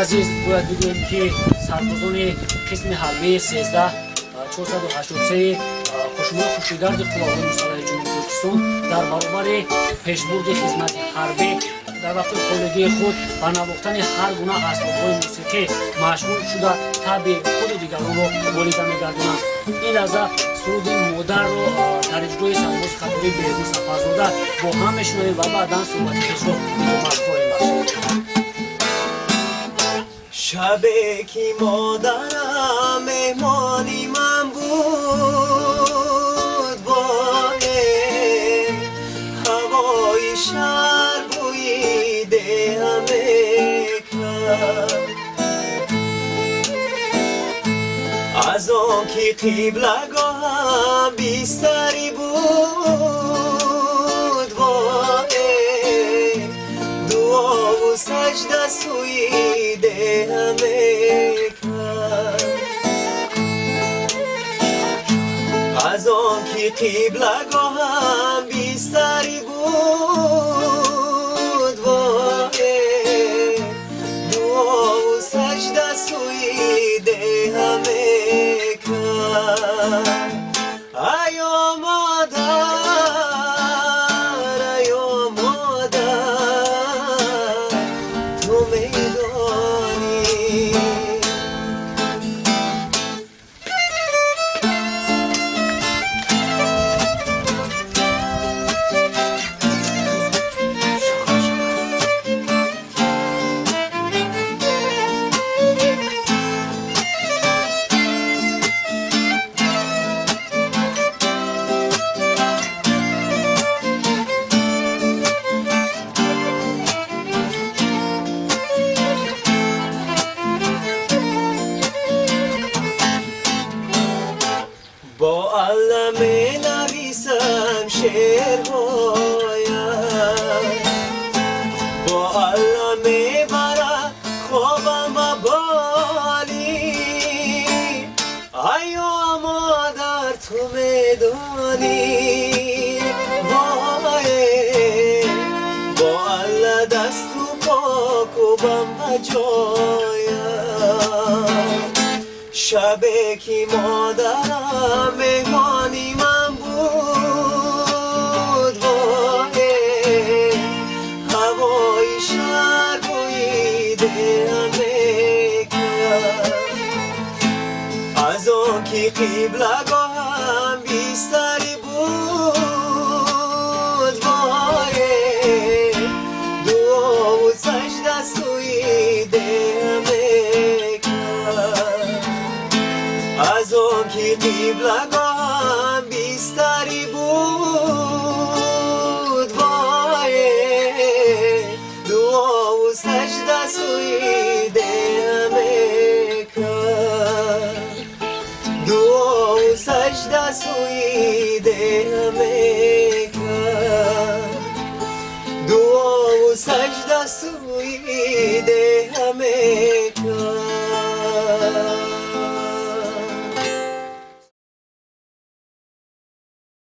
عزیز باید بگویم که سربازان قسم حربی 13483 خشونت خوشیگرد قواهای مسلح جمهوری تاجیکستان در برابر پیشبرد خدمت حربی در وقت خودگی خود با نواختن هر گونه اسباب‌های موسیقی مشغول شده تابع خود دیگران را والیده می‌گردانند. این لحظه سرود مادر را در اجرای سرباز خطری بهروز سفرزاده با هم میشنویم و بعدا صحبت خویش را ادامه خواهیم بخشید. شبی که مادرم مهمانی من بود باید هوای شهر بویده همه کرد از آن که قبلگاهم بیستری بود باید دعا و سجده سوی همه کرد از آن که قبلگاهم بیستری بود واقع دعا و سجده سوی ده همه کرد. ایا مادر ایا مادر تو میدانی با علم نویسم شعرهایم با علم برم خوابم بالی ایا مادر تو میدانی وای با علم دست و پاک و بم بجایم شبی که مادرم مهمانی من بود وای هوای شهر بویده همه کرد از آن که قبلگاهم بیستری بود وای دعا و سجده سوی ده همه کرد از آن که قبلگاهم بیستری بود وای دعا و سجده سوی ده همه کرد دعا و سجده سوی ده همه کرد دعا و سجده سوی ده همه